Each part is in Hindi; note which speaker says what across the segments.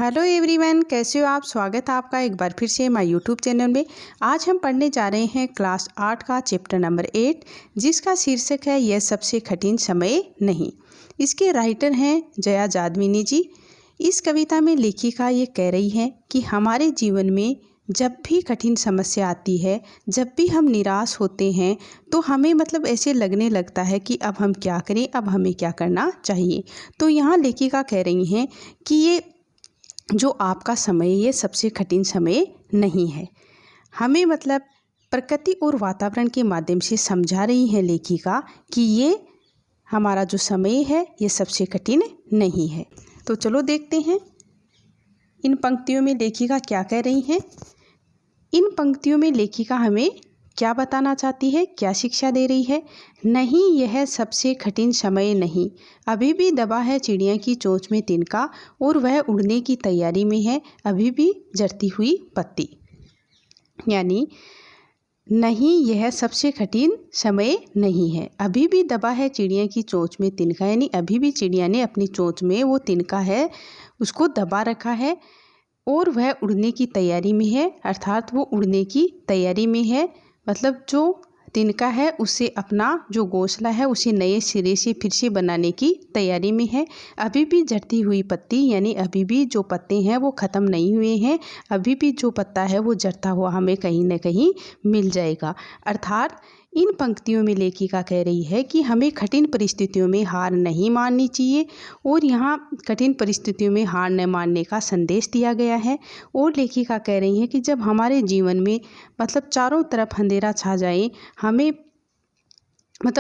Speaker 1: हेलो एवरीवन, कैसे हो आप। स्वागत है आपका एक बार फिर से हमारे यूट्यूब चैनल में। आज हम पढ़ने जा रहे हैं क्लास 8 का चैप्टर नंबर 8, जिसका शीर्षक है यह सबसे कठिन समय नहीं। इसके राइटर हैं जया जादविनी जी। इस कविता में लेखिका ये कह रही है कि हमारे जीवन में जब भी कठिन समस्या आती है, जब भी हम निराश होते हैं, तो हमें ऐसे लगने लगता है कि अब हम क्या करें, अब हमें क्या करना चाहिए। तो यहाँ लेखिका कह रही हैं कि ये जो आपका समय, ये सबसे कठिन समय नहीं है। हमें प्रकृति और वातावरण के माध्यम से समझा रही है लेखिका कि ये हमारा जो समय है ये सबसे कठिन नहीं है। तो चलो देखते हैं इन पंक्तियों में लेखिका क्या कह रही हैं। इन पंक्तियों में लेखिका हमें क्या बताना चाहती है, क्या शिक्षा दे रही है। नहीं, यह सबसे कठिन समय नहीं। अभी भी दबा है चिड़िया की चोंच में तिनका, और वह उड़ने की तैयारी में है अभी भी झड़ती हुई पत्ती। यानी नहीं, यह सबसे कठिन समय नहीं है। अभी भी दबा है चिड़िया की चोंच में तिनका, यानी अभी भी चिड़िया ने अपनी चोंच में वो तिनका है उसको दबा रखा है, और वह उड़ने की तैयारी में है। अर्थात वो उड़ने की तैयारी में है, जो तिनका है उससे अपना जो घोंसला है उसे नए सिरे से फिर से बनाने की तैयारी में है। अभी भी झड़ती हुई पत्ती, यानी अभी भी जो पत्ते हैं वो ख़त्म नहीं हुए हैं। अभी भी जो पत्ता है वो झड़ता हुआ हमें कहीं न कहीं मिल जाएगा। अर्थात इन पंक्तियों में लेखिका कह रही है कि हमें कठिन परिस्थितियों में हार नहीं माननी चाहिए, और यहाँ कठिन परिस्थितियों में हार न मानने का संदेश दिया गया है। और लेखिका कह रही है कि जब हमारे जीवन में चारों तरफ अंधेरा छा जाए, हमें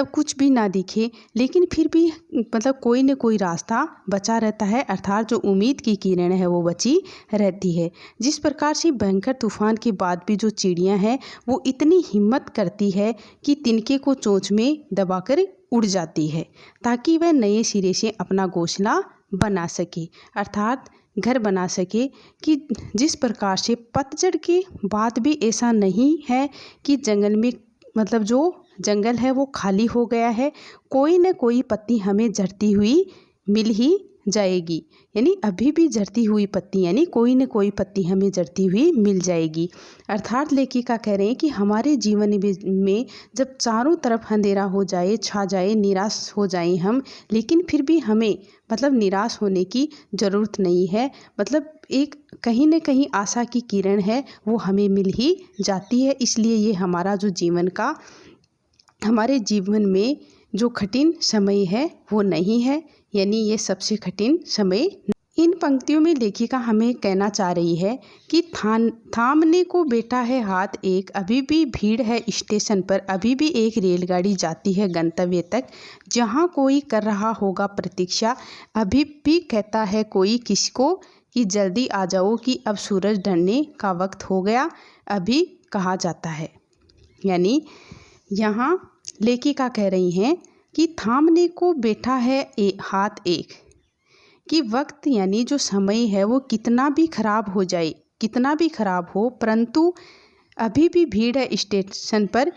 Speaker 1: कुछ भी ना दिखे, लेकिन फिर भी कोई न कोई रास्ता बचा रहता है। अर्थात जो उम्मीद की किरण है वो बची रहती है। जिस प्रकार से भयंकर तूफान के बाद भी जो चिड़िया है वो इतनी हिम्मत करती है कि तिनके को चोंच में दबाकर उड़ जाती है, ताकि वह नए सिरे से अपना घोंसला बना सके, अर्थात घर बना सके। कि जिस प्रकार से पतझड़ के बाद भी ऐसा नहीं है कि जंगल में जो जंगल है वो खाली हो गया है, कोई न कोई पत्ती हमें झड़ती हुई मिल ही जाएगी। यानी अभी भी झड़ती हुई पत्ती, यानी कोई न कोई पत्ती हमें झड़ती हुई मिल जाएगी। अर्थात लेखिका कह रहे हैं कि हमारे जीवन में जब चारों तरफ अंधेरा हो जाए, छा जाए, निराश हो जाए हम, लेकिन फिर भी हमें निराश होने की ज़रूरत नहीं है। एक कहीं न कहीं आशा की किरण है वो हमें मिल ही जाती है। इसलिए ये हमारे जीवन में जो कठिन समय है वो नहीं है, यानी ये सबसे कठिन समय। इन पंक्तियों में लेखिका हमें कहना चाह रही है कि थामने को बैठा है हाथ एक, अभी भी भीड़ है स्टेशन पर, अभी भी एक रेलगाड़ी जाती है गंतव्य तक, जहाँ कोई कर रहा होगा प्रतीक्षा, अभी भी कहता है कोई किसी को कि जल्दी आ जाओ कि अब सूरज ढलने का वक्त हो गया, अभी कहा जाता है। यानी यहाँ लेखिका कह रही हैं कि थामने को बैठा है हाथ एक, कि वक्त यानी जो समय है वो कितना भी खराब हो जाए, कितना भी खराब हो, परंतु अभी भी भीड़ है स्टेशन पर,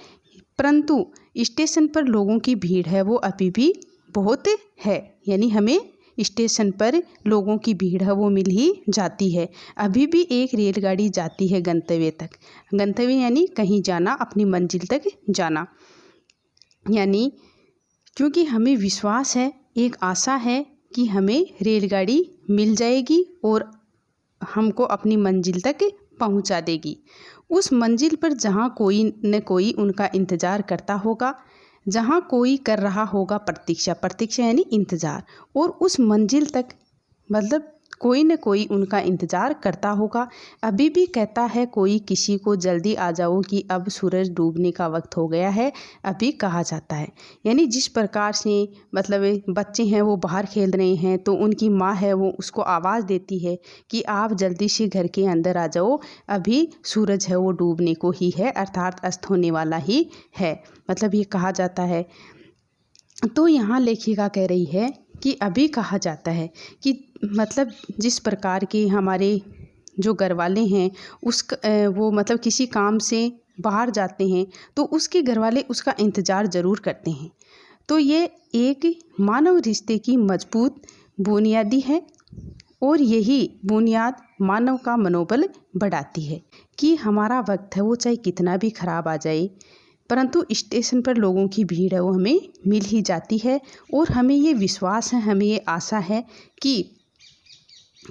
Speaker 1: परंतु स्टेशन पर लोगों की भीड़ है वो अभी भी बहुत है। यानी हमें स्टेशन पर लोगों की भीड़ है वो मिल ही जाती है। अभी भी एक रेलगाड़ी जाती है गंतव्य तक। गंतव्य यानी कहीं जाना, अपनी मंजिल तक जाना। यानी क्योंकि हमें विश्वास है, एक आशा है कि हमें रेलगाड़ी मिल जाएगी और हमको अपनी मंजिल तक पहुंचा देगी। उस मंजिल पर जहां कोई न कोई उनका इंतज़ार करता होगा, जहां कोई कर रहा होगा प्रतीक्षा, प्रतीक्षा यानी इंतज़ार, और उस मंजिल तक कोई न कोई उनका इंतज़ार करता होगा। अभी भी कहता है कोई किसी को जल्दी आ जाओ कि अब सूरज डूबने का वक्त हो गया है, अभी कहा जाता है। यानी जिस प्रकार से बच्चे हैं वो बाहर खेल रहे हैं, तो उनकी माँ है वो उसको आवाज़ देती है कि आप जल्दी से घर के अंदर आ जाओ, अभी सूरज है वो डूबने को ही है, अर्थात अस्त होने वाला ही है, ये कहा जाता है। तो यहाँ लेखिका कह रही है कि अभी कहा जाता है कि जिस प्रकार के हमारे जो घर वाले हैं वो किसी काम से बाहर जाते हैं, तो उसके घर वाले उसका इंतज़ार ज़रूर करते हैं। तो ये एक मानव रिश्ते की मजबूत बुनियादी है। और यही बुनियाद मानव का मनोबल बढ़ाती है कि हमारा वक्त है वो चाहे कितना भी खराब आ जाए, परंतु स्टेशन पर लोगों की भीड़ है वो हमें मिल ही जाती है। और हमें ये विश्वास है, हमें ये आशा है कि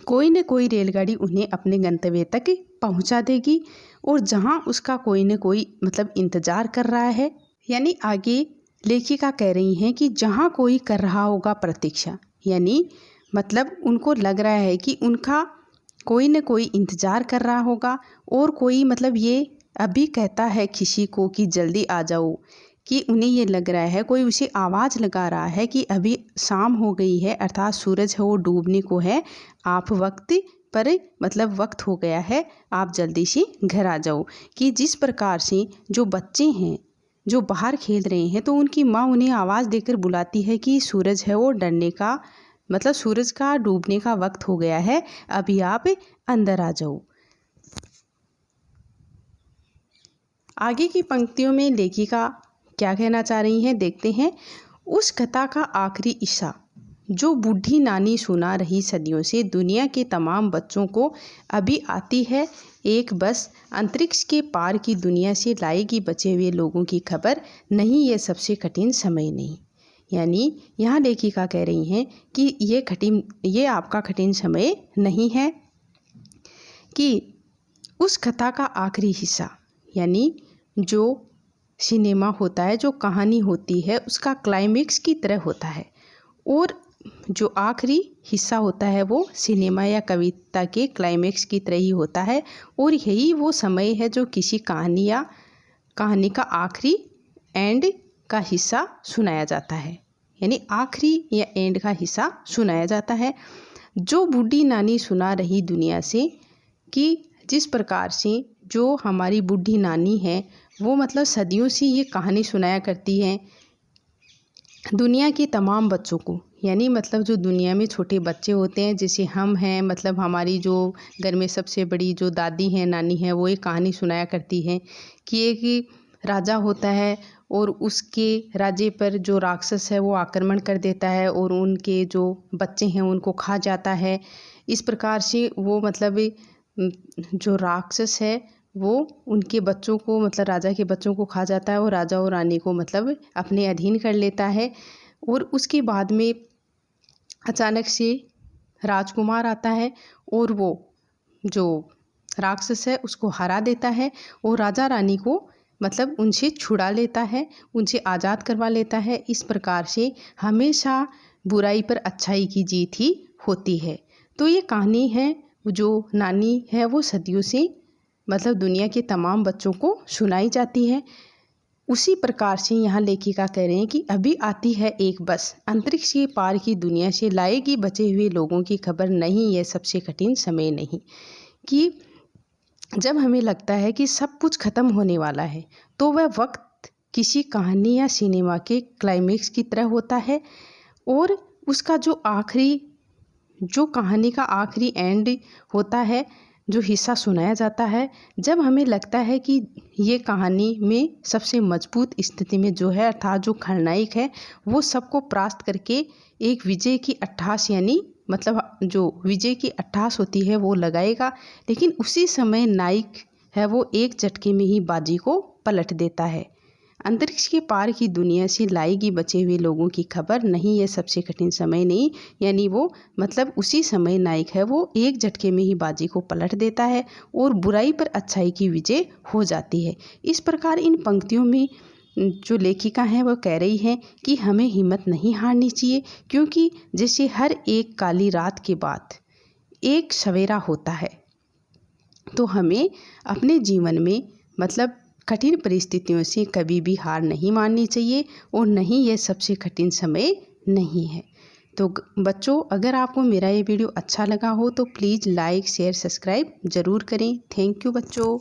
Speaker 1: कोई न कोई रेलगाड़ी उन्हें अपने गंतव्य तक पहुंचा देगी और जहां उसका कोई न कोई मतलब इंतज़ार कर रहा है। यानी आगे लेखिका कह रही हैं कि जहां कोई कर रहा होगा प्रतीक्षा, यानी मतलब उनको लग रहा है कि उनका कोई न कोई इंतज़ार कर रहा होगा और कोई मतलब ये अभी कहता है किसी को कि जल्दी आ जाओ, कि उन्हें ये लग रहा है कोई उसे आवाज़ लगा रहा है कि अभी शाम हो गई है, अर्थात सूरज है वो डूबने को है, आप वक्त पर मतलब वक्त हो गया है, आप जल्दी से घर आ जाओ। कि जिस प्रकार से जो बच्चे हैं जो बाहर खेल रहे हैं तो उनकी माँ उन्हें आवाज़ देकर बुलाती है कि सूरज है वो डरने का मतलब सूरज का डूबने का वक्त हो गया है, अभी आप अंदर आ जाओ। आगे की पंक्तियों में लेखिका क्या कहना चाह रही हैं देखते हैं। उस कथा का आखिरी हिस्सा जो बूढ़ी नानी सुना रही सदियों से दुनिया के तमाम बच्चों को अभी आती है एक बस अंतरिक्ष के पार की दुनिया से लाएगी बचे हुए लोगों की खबर, नहीं ये सबसे कठिन समय नहीं। यानी यहाँ लेखिका कह रही हैं कि ये आपका कठिन समय नहीं है, कि उस कथा का आखिरी हिस्सा यानी जो सिनेमा होता है, जो कहानी होती है उसका क्लाइमेक्स की तरह होता है और जो आखिरी हिस्सा होता है वो सिनेमा या कविता के क्लाइमेक्स की तरह ही होता है। और यही वो समय है जो किसी कहानी या कहानी का आखिरी एंड का हिस्सा सुनाया जाता है, यानी आखिरी या एंड का हिस्सा सुनाया जाता है। जो बूढ़ी नानी सुना रही दुनिया से, कि जिस प्रकार से जो हमारी बूढ़ी नानी है वो मतलब सदियों से ये कहानी सुनाया करती है दुनिया के तमाम बच्चों को, यानी मतलब जो दुनिया में छोटे बच्चे होते हैं जैसे हम हैं, मतलब हमारी जो घर में सबसे बड़ी जो दादी हैं नानी है वो एक कहानी सुनाया करती है कि एक राजा होता है और उसके राज्य पर जो राक्षस है वो आक्रमण कर देता है और उनके जो बच्चे हैं उनको खा जाता है। इस प्रकार से वो मतलब जो राक्षस है वो उनके बच्चों को मतलब राजा के बच्चों को खा जाता है और राजा और रानी को मतलब अपने अधीन कर लेता है। और उसके बाद में अचानक से राजकुमार आता है और वो जो राक्षस है उसको हरा देता है और राजा रानी को मतलब उनसे छुड़ा लेता है, उनसे आज़ाद करवा लेता है। इस प्रकार से हमेशा बुराई पर अच्छाई की जीत ही होती है। तो ये कहानी है जो नानी है वो सदियों से मतलब दुनिया के तमाम बच्चों को सुनाई जाती है। उसी प्रकार से यहाँ लेखिका कह रहे हैं कि अभी आती है एक बस अंतरिक्ष के पार की दुनिया से लाएगी बचे हुए लोगों की खबर, नहीं यह सबसे कठिन समय नहीं। कि जब हमें लगता है कि सब कुछ ख़त्म होने वाला है तो वह वक्त किसी कहानी या सिनेमा के क्लाइमेक्स की तरह होता है और उसका जो कहानी का आखिरी एंड होता है, जो हिस्सा सुनाया जाता है, जब हमें लगता है कि ये कहानी में सबसे मजबूत स्थिति में जो है अर्थात जो खलनायक है वो सबको परास्त करके एक विजय की अट्टहास यानी मतलब जो विजय की अट्टहास होती है वो लगाएगा, लेकिन उसी समय नायक है वो एक झटके में ही बाजी को पलट देता है। अंतरिक्ष के पार की दुनिया से लाएगी बचे हुए लोगों की खबर, नहीं ये सबसे कठिन समय नहीं। यानी वो मतलब उसी समय नायक है वो एक झटके में ही बाजी को पलट देता है और बुराई पर अच्छाई की विजय हो जाती है। इस प्रकार इन पंक्तियों में जो लेखिका हैं वो कह रही हैं कि हमें हिम्मत नहीं हारनी चाहिए, क्योंकि जैसे हर एक काली रात के बाद एक सवेरा होता है, तो हमें अपने जीवन में मतलब कठिन परिस्थितियों से कभी भी हार नहीं माननी चाहिए और नहीं यह सबसे कठिन समय नहीं है। तो बच्चों, अगर आपको मेरा ये वीडियो अच्छा लगा हो तो प्लीज़ लाइक शेयर सब्सक्राइब ज़रूर करें। थैंक यू बच्चों।